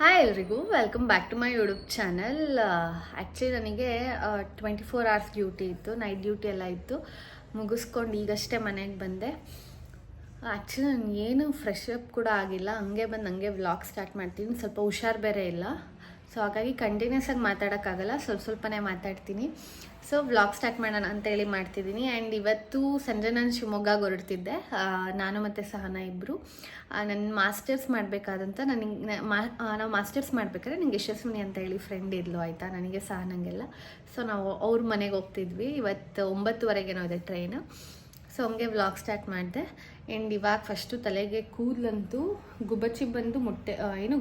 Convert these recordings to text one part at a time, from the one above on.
Hi ಎಲ್ರಿಗೂ welcome back to my YouTube channel. Actually ನನಗೆ 24 hours duty ಇತ್ತು, night duty ಎಲ್ಲ ಇತ್ತು. ಮುಗಿಸ್ಕೊಂಡು ಈಗಷ್ಟೇ ಮನೆಗೆ ಬಂದೆ. ಆ್ಯಕ್ಚುಲಿ ನಾನು ಏನು ಫ್ರೆಶ್ ಅಪ್ ಕೂಡ ಆಗಿಲ್ಲ, ಹಂಗೆ ಬಂದು ಹಂಗೆ ವ್ಲಾಗ್ ಸ್ಟಾರ್ಟ್ ಮಾಡ್ತೀನಿ. ಸ್ವಲ್ಪ ಹುಷಾರು ಬೇರೆ ಇಲ್ಲ, ಸೊ ಹಾಗಾಗಿ ಕಂಟಿನ್ಯೂಸ್ ಆಗಿ ಮಾತಾಡೋಕ್ಕಾಗಲ್ಲ, ಸ್ವಲ್ಪನೇ ಮಾತಾಡ್ತೀನಿ. ಸೊ ವ್ಲಾಗ್ ಸ್ಟಾರ್ಟ್ ಮಾಡೋಣ ಅಂತೇಳಿ ಮಾಡ್ತಿದ್ದೀನಿ. ಆ್ಯಂಡ್ ಇವತ್ತು ಸಂಜೆ ನಾನು ಶಿವಮೊಗ್ಗಗೆ ಹೊರಡ್ತಿದ್ದೆ, ನಾನು ಮತ್ತು ಸಹನಾ ಇಬ್ಬರು. ನನ್ನ ಮಾಸ್ಟರ್ಸ್ ಮಾಡಬೇಕಾದಂಥ ನಾವು ಮಾಸ್ಟರ್ಸ್ ಮಾಡಬೇಕಾದ್ರೆ ನನಗೆ ಯಶಸ್ವಿನಿ ಅಂತ ಹೇಳಿ ಫ್ರೆಂಡ್ ಇದ್ಲು, ಆಯಿತಾ, ನನಗೆ ಸಹನಂಗೆಲ್ಲ. ಸೊ ನಾವು ಅವ್ರ ಮನೆಗೆ ಹೋಗ್ತಿದ್ವಿ. ಇವತ್ತು 9:30 ಇದೆ ಟ್ರೈನು. ಸೊ ಹಂಗೆ ವ್ಲಾಗ್ ಸ್ಟಾರ್ಟ್ ಮಾಡಿದೆ. ಆ್ಯಂಡ್ ಇವಾಗ ಫಸ್ಟು ತಲೆಗೆ ಕೂದಲಂತೂ ಗುಬ್ಬಚ್ಚಿ ಬಂದು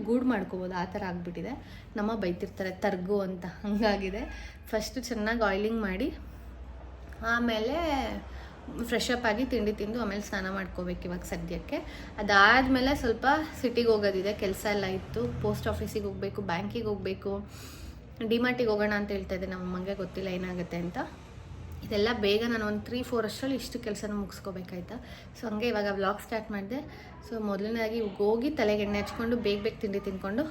ಗೂಡು ಮಾಡ್ಕೋಬೋದು ಆ ಥರ ಆಗಿಬಿಟ್ಟಿದೆ. ನಮ್ಮ ಬೈತಿರ್ತಾರೆ ತರ್ಗು ಅಂತ, ಹಾಗಾಗಿದೆ. ಫಸ್ಟು ಚೆನ್ನಾಗಿ ಆಯಿಲಿಂಗ್ ಮಾಡಿ ಆಮೇಲೆ ಫ್ರೆಶ್ ಅಪ್ ಆಗಿ ತಿಂಡಿ ತಿಂದು ಆಮೇಲೆ ಸ್ನಾನ ಮಾಡ್ಕೋಬೇಕು ಇವಾಗ ಸದ್ಯಕ್ಕೆ. ಅದಾದಮೇಲೆ ಸ್ವಲ್ಪ ಸಿಟಿಗೆ ಹೋಗೋದಿದೆ, ಕೆಲಸ ಎಲ್ಲ ಇತ್ತು. ಪೋಸ್ಟ್ ಆಫೀಸಿಗೆ ಹೋಗಬೇಕು, ಬ್ಯಾಂಕಿಗೆ ಹೋಗಬೇಕು, ಡಿಮಾರ್ಟಿಗೆ ಹೋಗೋಣ ಅಂತ ಹೇಳ್ತಾ ಇದ್ದೆ. ನಮ್ಮ ಅಮ್ಮಂಗೆ ಗೊತ್ತಿಲ್ಲ ಏನಾಗುತ್ತೆ ಅಂತ. ಇದೆಲ್ಲ ಬೇಗ ನಾನು ಒಂದು 3-4 ವರ್ಷದಲ್ಲಿ ಇಷ್ಟು ಕೆಲಸನ ಮುಗಿಸ್ಕೋಬೇಕಾಯ್ತಾ. ಸೊ ಹಂಗೆ ಇವಾಗ ವ್ಲಾಗ್ ಸ್ಟಾರ್ಟ್ ಮಾಡಿದೆ. ಸೊ ಮೊದಲನೇದಾಗಿ ಹೋಗಿ ತಲೆಗೆ ಎಣ್ಣೆ ಹಚ್ಕೊಂಡು ಬೇಗ ತಿಂಡಿ ತಿಂದ್ಕೊಂಡು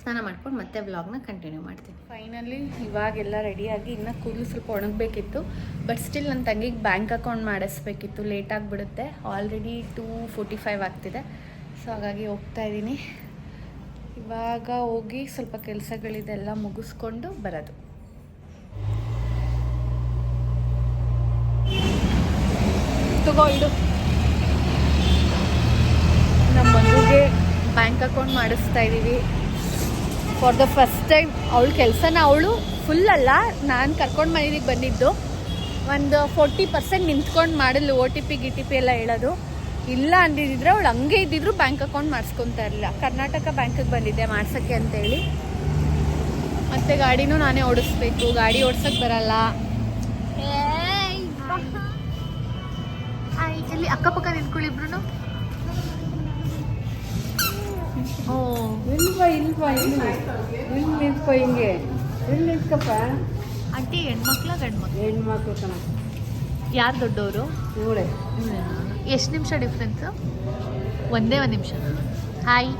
ಸ್ನಾನ ಮಾಡ್ಕೊಂಡು ಮತ್ತೆ ವ್ಲಾಗ್ನ ಕಂಟಿನ್ಯೂ ಮಾಡ್ತೀನಿ. ಫೈನಲಿ ಇವಾಗೆಲ್ಲ ರೆಡಿಯಾಗಿ ಇನ್ನೂ ಕೂದಲು ಸ್ವಲ್ಪ ಒಣಗಬೇಕಿತ್ತು. ಬಟ್ ಸ್ಟಿಲ್ ನನ್ನ ತಂಗಿಗೆ ಬ್ಯಾಂಕ್ ಅಕೌಂಟ್ ಮಾಡಿಸ್ಬೇಕಿತ್ತು, ಲೇಟ್ ಆಗಿಬಿಡುತ್ತೆ. ಆಲ್ರೆಡಿ 2:45 ಆಗ್ತಿದೆ. ಸೊ ಹಾಗಾಗಿ ಹೋಗ್ತಾ ಇದ್ದೀನಿ. ಇವಾಗ ಹೋಗಿ ಸ್ವಲ್ಪ ಕೆಲಸಗಳಿದೆಲ್ಲ ಮುಗಿಸ್ಕೊಂಡು ಬರೋದು. ತಗೋ ಇಡು. ನಮ್ಮ ಮಗುಗೆ ಬ್ಯಾಂಕ್ ಅಕೌಂಟ್ ಮಾಡಿಸ್ತಾ ಇದ್ದೀವಿ ಫಾರ್ ದ ಫಸ್ಟ್ ಟೈಮ್. ಅವಳ ಕೆಲಸನ ಅವಳು ಫುಲ್ ಅಲ್ಲ, ನಾನು ಕರ್ಕೊಂಡು ಮನೆಗೆ ಬಂದಿದ್ದು. ಒಂದು 40% ನಿಂತ್ಕೊಂಡು ಮಾಡಲು OTP GTP ಎಲ್ಲ ಹೇಳೋದು. ಇಲ್ಲ ಅಂದಿದ್ರೆ ಅವಳು ಹಂಗೆ ಇದ್ದಿದ್ರು ಬ್ಯಾಂಕ್ ಅಕೌಂಟ್ ಮಾಡಿಸ್ಕೊತಾ ಇರಲಿಲ್ಲ. ಕರ್ನಾಟಕ ಬ್ಯಾಂಕಿಗೆ ಬಂದಿದ್ದೆ ಮಾಡ್ಸೋಕ್ಕೆ ಅಂತೇಳಿ. ಮತ್ತು ಗಾಡಿನೂ ನಾನೇ ಓಡಿಸ್ಬೇಕು, ಗಾಡಿ ಓಡ್ಸೋಕ್ಕೆ ಬರಲ್ಲ. ಇಲ್ಲಿ ಅಕ್ಕಪಕ್ಕ ನಿಂತ್ಕೊಳ್ಳಿ ಇಬ್ರು. ಇಲ್ವಾ ಇಲ್ಲಿ ನಿಂತ್ಕೊ, ಹಿಂಗೆ ಇಲ್ಲಿ ನಿಂತ್ಕಪ್ಪ. ಆಂಟಿ ಹೆಣ್ಮಕ್ಳ ಗಂಡ್ಮಕ್ಳು? ಹೆಣ್ಮಕ್ಳು ಕಣ. ಯಾರು ದೊಡ್ಡವರು? ಇವಳೆ. ಎಷ್ಟು ನಿಮಿಷ ಡಿಫ್ರೆನ್ಸು? ಒಂದೇ ಒಂದು ನಿಮಿಷ. ಹಾಯ್.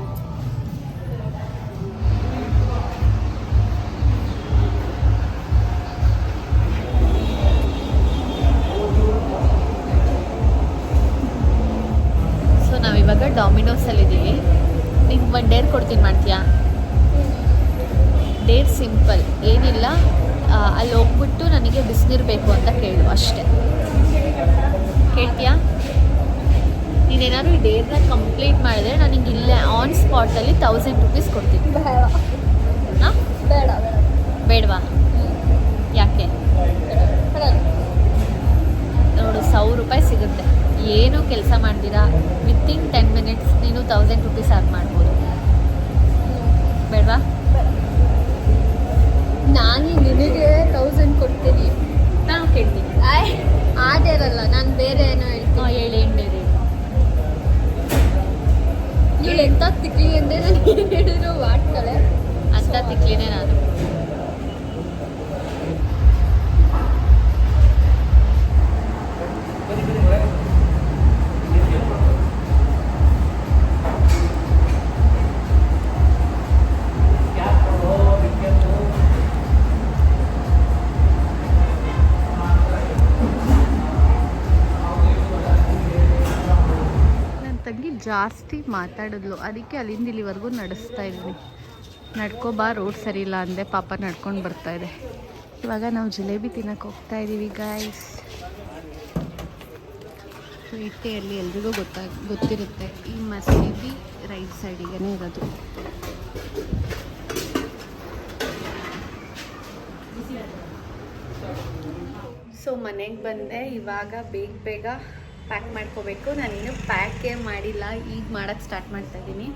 ಸೊ ನಾವಿವಾಗ ಡಾಮಿನೋಸಲ್ಲಿದ್ದೀವಿ. ನಿಂಗೆ ಒಂದು ಡೇರ್ ಕೊಡ್ತೀನಿ, ಮಾಡ್ತೀಯಾ? ಡೇರ್ ಸಿಂಪಲ್ ಏನಿಲ್ಲ, ಅಲ್ಲಿ ಹೋಗ್ಬಿಟ್ಟು ನನಗೆ ಬಿಸಿನೀರು ಬೇಕು ಅಂತ ಕೇಳು ಅಷ್ಟೇ. ಕೇಳ್ತೀಯಾ? ನೀನೇನಾದ್ರು ಈ ಡೇರ್ನ ಕಂಪ್ಲೀಟ್ ಮಾಡಿದ್ರೆ ನನಗೆ ಇಲ್ಲೇ ಆನ್ ಸ್ಪಾಟಲ್ಲಿ 1000 ರೂಪೀಸ್ ಕೊಡ್ತೀನಿ. ಹಾಂ, ಬೇಡವಾ? ಯಾಕೆ? ನೋಡು, 100 ರೂಪಾಯಿ ಸಿಗುತ್ತೆ. ಏನೂ ಕೆಲಸ ಮಾಡ್ತೀರಾ, ವಿತಿನ್ 10 minutes ನೀನು 1000 ರೂಪೀಸ್ ಆರ್ನ್ ಮಾಡ್ಬೋದು. ಬೇಡವಾ? ನಾನು ನಿನಗೆ 1000 ಕೊಡ್ತೀನಿ. ನಾನು ಕೇಳ್ತೀನಿ. ಆಡೇರಲ್ಲ, ನಾನು ಬೇರೆ ಏನೋ ಹೇಳ್ತೀನಿ. ಹೇಳಿ, ಏನು ಬೇರೆ? ನೀವು ಎಂಥ ತಿಕ್ಲಿ ಅಂದರೆ ನಾನು ಏನು ಹೇಳಿದ್ರು ಮಾಡ್ತಾಳೆ. ಅಂಥ ತಿಕ್ಲಿನೇ ನಾನು. ಜಾಸ್ತಿ ಮಾತಾಡಿದ್ಲು, ಅದಕ್ಕೆ ಅಲ್ಲಿಂದ ಇಲ್ಲಿವರೆಗೂ ನಡೆಸ್ತಾ ಇದ್ವಿ. ನಡ್ಕೊಬಾ, ರೋಡ್ ಸರಿ ಇಲ್ಲ ಅಂದೆ, ಪಾಪ ನಡ್ಕೊಂಡು ಬರ್ತಾ ಇದೆ. ಇವಾಗ ನಾವು ಜಿಲೇಬಿ ತಿನ್ನಕ್ಕೆ ಹೋಗ್ತಾ ಇದ್ದೀವಿ ಗೈಸ್. ಇಟ್ಟೆಯಲ್ಲಿ ಎಲ್ರಿಗೂ ಗೊತ್ತಿರುತ್ತೆ, ಈ ಮಸೀದಿ ರೈಟ್ ಸೈಡಿಗೆ ಇರೋದು. ಸೊ ಮನೆಗೆ ಬಂದೆ. ಇವಾಗ ಬೇಗ ಪ್ಯಾಕ್ ಮಾಡ್ಕೋಬೇಕು. ನಾನಿನ್ನೂ ಪ್ಯಾಕೇ ಮಾಡಿಲ್ಲ, ಈಗ ಮಾಡೋಕ್ಕೆ ಸ್ಟಾರ್ಟ್ ಮಾಡ್ತಾಯಿದ್ದೀನಿ.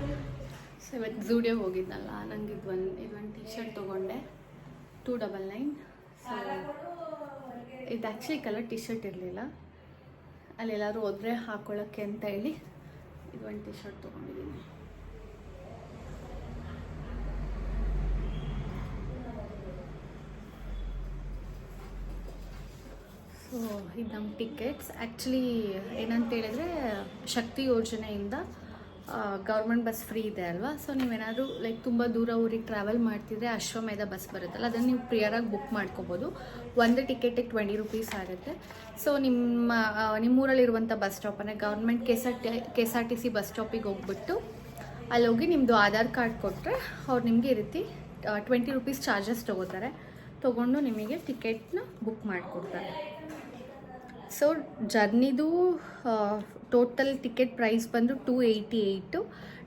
ಸೊ ಇವತ್ತು ಝೂಡಿಯೋಗೆ ಹೋಗಿದ್ನಲ್ಲ, ನಂಗೆ ಇದೊಂದು ಟೀ ಶರ್ಟ್ ತೊಗೊಂಡೆ, 299. ಸೊ ಇದು ಆ್ಯಕ್ಚುಲಿ ಕಲರ್ ಟೀ ಶರ್ಟ್ ಇರಲಿಲ್ಲ, ಅಲ್ಲೆಲ್ಲರೂ ಹೋದರೆ ಹಾಕ್ಕೊಳ್ಳೋಕ್ಕೆ ಅಂತ ಹೇಳಿ ಇದೊಂದು ಟೀ ಶರ್ಟ್ ತೊಗೊಂಡಿದ್ದೀನಿ. ಸೊ ಇದು ನಮ್ಮ ಟಿಕೆಟ್ಸ್. ಆ್ಯಕ್ಚುಲಿ ಏನಂತ ಹೇಳಿದ್ರೆ, ಶಕ್ತಿ ಯೋಜನೆಯಿಂದ ಗೌರ್ಮೆಂಟ್ ಬಸ್ ಫ್ರೀ ಇದೆ ಅಲ್ವಾ. ಸೊ ನೀವೇನಾದರೂ ಲೈಕ್ ತುಂಬ ದೂರ ಊರಿಗೆ ಟ್ರಾವೆಲ್ ಮಾಡ್ತಿದ್ರೆ ಅಶ್ವಮೇಧ ಬಸ್ ಬರುತ್ತಲ್ಲ, ಅದನ್ನು ನೀವು ಪ್ರಿಯರಾಗಿ ಬುಕ್ ಮಾಡ್ಕೋಬೋದು. ಒಂದು ಟಿಕೆಟಿಗೆ 20 ರೂಪೀಸ್ ಆಗುತ್ತೆ. ಸೊ ನಿಮ್ಮೂರಲ್ಲಿರುವಂಥ ಬಸ್ ಸ್ಟಾಪ್ ಅಂದರೆ ಗೌರ್ಮೆಂಟ್ KSRTC ಬಸ್ ಸ್ಟಾಪಿಗೆ ಹೋಗ್ಬಿಟ್ಟು ಅಲ್ಲಿ ಹೋಗಿ ನಿಮ್ಮದು ಆಧಾರ್ ಕಾರ್ಡ್ ಕೊಟ್ಟರೆ ಅವ್ರು ನಿಮಗೆ ಈ ರೀತಿ 20 ರೂಪೀಸ್ ಚಾರ್ಜಸ್ ತೊಗೊಂಡು ನಿಮಗೆ ಟಿಕೆಟ್ನ ಬುಕ್ ಮಾಡಿಕೊಡ್ತಾರೆ. ಸೊ ಜರ್ನಿದು ಟೋಟಲ್ ಟಿಕೆಟ್ ಪ್ರೈಸ್ ಬಂದು 288,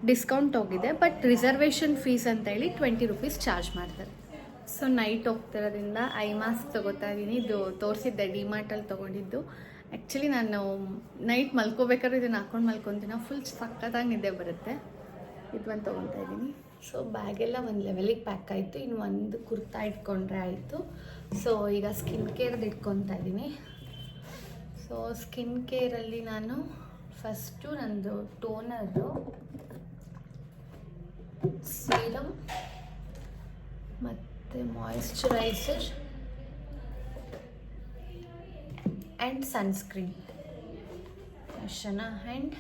ಡಿಸ್ಕೌಂಟ್ ಹೋಗಿದೆ. ಬಟ್ ರಿಸರ್ವೇಷನ್ ಫೀಸ್ ಅಂತೇಳಿ 20 ರೂಪೀಸ್ ಚಾರ್ಜ್ ಮಾಡ್ತಾರೆ. ಸೊ ನೈಟ್ ಹೋಗ್ತಿರೋದ್ರಿಂದ ಐ ಮಾಸ್ಕ್ ತೊಗೋತಾ ಇದ್ದೀನಿ. ಇದು ತೋರಿಸಿದ್ದೆ ಡಿಮಾರ್ಟಲ್ಲಿ ತೊಗೊಂಡಿದ್ದು. ಆ್ಯಕ್ಚುಲಿ ನಾನು ನೈಟ್ ಮಲ್ಕೋಬೇಕಾದ್ರೆ ಇದನ್ನು ಹಾಕ್ಕೊಂಡು ಮಲ್ಕೊತೀನಿ, ಫುಲ್ ಸಕ್ಕತ್ತಾಗಿ ನಿದ್ದೆ ಬರುತ್ತೆ. ಇದು ಒಂದು ತೊಗೊತಾ ಇದ್ದೀನಿ. ಸೊ ಬ್ಯಾಗೆಲ್ಲ ಒಂದು ಲೆವೆಲಿಗೆ ಪ್ಯಾಕ್ ಆಯಿತು. ಇನ್ನು ಒಂದು ಕುರ್ತಾ ಇಟ್ಕೊಂಡ್ರೆ ಆಯಿತು. ಸೊ ಈಗ ಸ್ಕಿನ್ ಕೇರ್ದು ಇಟ್ಕೊತಾ ಇದ್ದೀನಿ. ಸೊ ಸ್ಕಿನ್ ಕೇರಲ್ಲಿ ನಾನು ಫಸ್ಟು ನಂದು ಟೋನರು, ಸೀರಮ್ ಮತ್ತು ಮಾಯಿಶ್ಚರೈಸರ್ ಆ್ಯಂಡ್ ಸನ್ಸ್ಕ್ರೀನ್ ಅಷ್ಟೇನಾ. ಆ್ಯಂಡ್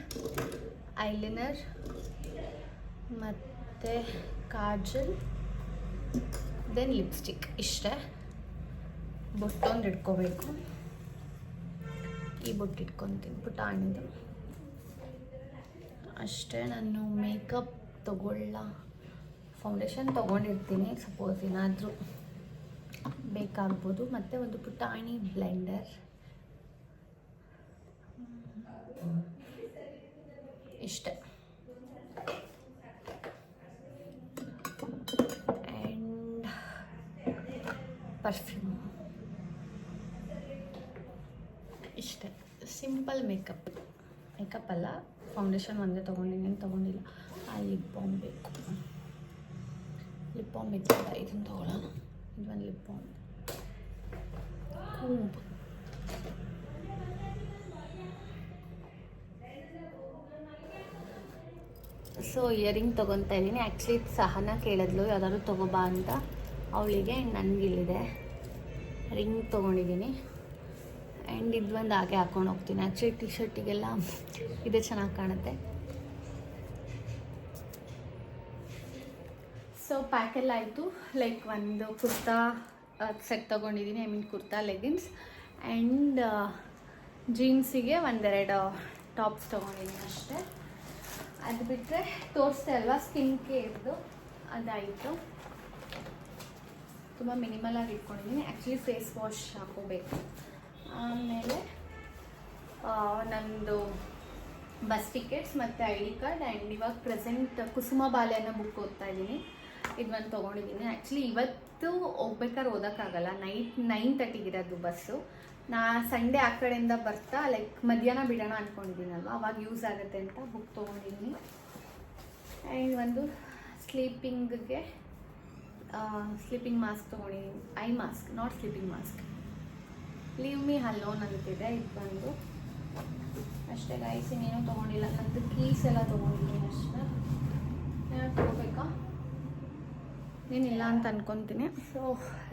ಐಲೈನರ್ ಮತ್ತು ಕಾಜಲ್, ದೆನ್ ಲಿಪ್ಸ್ಟಿಕ್. ಇಷ್ಟೇ. ಬೊಟ್ಟೊಂದು ಇಟ್ಕೋಬೇಕು. ಈ ಬೊಟ್ಟು ಇಟ್ಕೊತೀನಿ ಪುಟಾಣಿದು ಅಷ್ಟೇ. ನಾನು ಮೇಕಪ್ ಫೌಂಡೇಶನ್ ತೊಗೊಂಡಿರ್ತೀನಿ, ಸಪೋಸ್ ಏನಾದರೂ ಬೇಕಾಗ್ಬೋದು. ಮತ್ತು ಒಂದು ಪುಟಾಣಿ ಬ್ಲೆಂಡರ್ ಇಷ್ಟೇ. ಆ್ಯಂಡ್ ಪರ್ಫ್ಯೂಮ್ ಇಷ್ಟೇ. ಸಿಂಪಲ್ ಮೇಕಪ್ ಅಲ್ಲ, ಫೌಂಡೇಶನ್ ಒಂದೇ ತೊಗೊಂಡಿದ್ದೀನಿ, ತೊಗೊಂಡಿಲ್ಲ. ಆ ಲಿಪ್ ಬಾಮ್ ಬೇಕು. ಲಿಪ್ ಬಾಮ್ ಇದ್ದಿಲ್ಲ, ಇದನ್ನು ತೊಗೊಳ್ಳೋಣ. ಇದೊಂದು ಲಿಪ್ ಬಾಮ್ ಕೂಂಬ್. ಸೊ ಇಯರಿಂಗ್ ತೊಗೊತಾ ಇದ್ದೀನಿ. ಆ್ಯಕ್ಚುಲಿ ಸಹನ ಕೇಳಿದ್ಲು ಯಾವ್ದಾದ್ರು ತೊಗೋಬಾ ಅಂತ ಅವಳಿಗೆ. ನನಗಿಲ್ಲಿದೆ ರಿಂಗ್ ತೊಗೊಂಡಿದ್ದೀನಿ. ಆ್ಯಂಡ್ ಇದು ಒಂದು ಹಾಗೆ ಹಾಕ್ಕೊಂಡು ಹೋಗ್ತೀನಿ. ಆ್ಯಕ್ಚುಲಿ ಟಿ ಶರ್ಟಿಗೆಲ್ಲ ಇದೇ ಚೆನ್ನಾಗಿ ಕಾಣುತ್ತೆ. ಸೊ ಪ್ಯಾಕೆಲ್ಲ ಆಯಿತು. ಲೈಕ್ ಒಂದು ಕುರ್ತಾ ಸೆಟ್ ತೊಗೊಂಡಿದ್ದೀನಿ, ಕುರ್ತಾ ಲೆಗಿನ್ಸ್ ಆ್ಯಂಡ್ ಜೀನ್ಸಿಗೆ ಒಂದೆರಡು ಟಾಪ್ಸ್ ತೊಗೊಂಡಿದ್ದೀನಿ ಅಷ್ಟೇ. ಅದು ಬಿಟ್ಟರೆ ತೋರಿಸ್ತೆ ಅಲ್ವಾ ಸ್ಕಿನ್ ಕೇರ್ದು, ಅದಾಯಿತು. ತುಂಬ ಮಿನಿಮಲಾಗಿ ಇಟ್ಕೊಂಡಿದ್ದೀನಿ. ಆ್ಯಕ್ಚುಲಿ ಫೇಸ್ ವಾಶ್ ಹಾಕೋಬೇಕು. ಆಮೇಲೆ ನಂದು ಬಸ್ ಟಿಕೆಟ್ಸ್ ಮತ್ತು ID ಕಾರ್ಡ್. ಆ್ಯಂಡ್ ಇವಾಗ ಪ್ರೆಸೆಂಟ್ ಕುಸುಮ ಬಾಲ್ಯನ ಬುಕ್ ಓದ್ತಾ ಇದ್ದೀನಿ. ಇದು ಒಂದು ತೊಗೊಂಡಿದ್ದೀನಿ. ಆ್ಯಕ್ಚುಲಿ ಇವತ್ತು ಹೋಗ್ಬೇಕಾದ್ರೆ ಓದೋಕ್ಕಾಗಲ್ಲ, 9:30 ಇರೋದು ಬಸ್ಸು. ಸಂಡೇ ಆ ಕಡೆಯಿಂದ ಬರ್ತಾ ಲೈಕ್ ಮಧ್ಯಾಹ್ನ ಬಿಡೋಣ ಅಂದ್ಕೊಂಡಿದ್ದೀನಲ್ವ, ಅವಾಗ ಯೂಸ್ ಆಗುತ್ತೆ ಅಂತ ಬುಕ್ ತೊಗೊಂಡಿದ್ದೀನಿ. ಆ್ಯಂಡ್ ಒಂದು ಸ್ಲೀಪಿಂಗ್ ಮಾಸ್ಕ್ ತೊಗೊಂಡಿದ್ದೀನಿ. I mask, not sleeping mask. Leave me alone ಅಂತಿದೆ. ಇದು ಬಂದು ಅಷ್ಟೇ ಗೈಸ್, ಇನ್ನೇನು ತೊಗೊಂಡಿಲ್ಲ. ನಂದು ಕೀಸ್ ಎಲ್ಲ ತೊಗೊಂಡಿದ್ದೀನಿ ಅಷ್ಟೇ. ಏನಾದ್ರು ತೊಗೋಬೇಕಾ? ಏನಿಲ್ಲ ಅಂತ ಅನ್ಕೊತೀನಿ. ಸೊ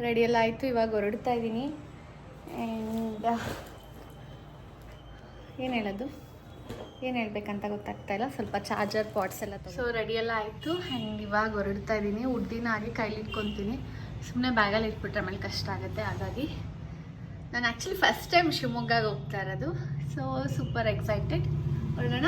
ರೆಡಿಯೆಲ್ಲ ಆಯಿತು. ಇವಾಗ ಹೊರಡ್ತಾ ಇದ್ದೀನಿ. ಆ್ಯಂಡ್ ಏನು ಹೇಳಬೇಕಂತ ಗೊತ್ತಾಗ್ತಾ ಇಲ್ಲ. ಸ್ವಲ್ಪ ಚಾರ್ಜರ್ ಪಾಟ್ಸ್ ಎಲ್ಲ ಸೊ ರೆಡಿಯೆಲ್ಲ ಆಯಿತು. ಆ್ಯಂಡ್ ಇವಾಗ ಹೊರಡ್ತಾ ಇದ್ದೀನಿ. ಉಡ್ದಿನ ಹಾಗೆ ಕೈಲಿ ಇಟ್ಕೊತೀನಿ. ಸುಮ್ಮನೆ ಬ್ಯಾಗಲ್ಲಿ ಇಟ್ಬಿಟ್ರೆ ಆಮೇಲೆ ಕಷ್ಟ ಆಗುತ್ತೆ. ಹಾಗಾಗಿ ನಾನು ಆ್ಯಕ್ಚುಲಿ ಫಸ್ಟ್ ಟೈಮ್ ಶಿವಮೊಗ್ಗಗೆ ಹೋಗ್ತಾ ಇರೋದು. So super excited. ಹೊರಡೋಣ.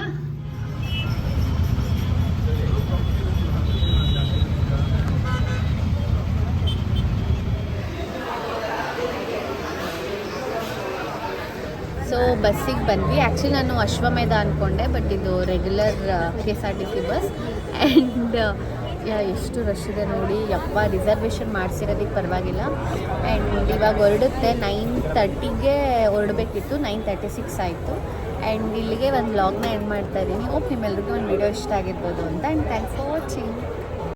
ಸೊ ಬಸ್ಸಿಗೆ ಬಂದ್ವಿ. ಆ್ಯಕ್ಚುಲಿ ನಾನು ಅಶ್ವಮೇಧ ಅಂದ್ಕೊಂಡೆ, ಬಟ್ ಇದು ರೆಗ್ಯುಲರ್ KSRTC ಬಸ್. ಆ್ಯಂಡ್ ಎಷ್ಟು ರಶ್ ಇದೆ ನೋಡಿ ಯಪ್ಪ. ರಿಸರ್ವೇಷನ್ ಮಾಡಿಸಿರೋದಕ್ಕೆ ಪರವಾಗಿಲ್ಲ. ಆ್ಯಂಡ್ ಇವಾಗ ಹೊರಡುತ್ತೆ. 9:30ಗೆ ಹೊರಡಬೇಕಿತ್ತು, 9:36 ಆಯಿತು. ಆ್ಯಂಡ್ ಇಲ್ಲಿಗೆ ಒಂದು ವ್ಲಾಗ್ನ ಎಂಡ್ ಮಾಡ್ತಾ ಇದ್ದೀನಿ. ಹೋಪ್ ನಿಮ್ಮೆಲ್ರಿಗೂ ಒಂದು ವಿಡಿಯೋ ಇಷ್ಟ ಆಗಿರ್ಬೋದು ಅಂತ. And thanks for watching.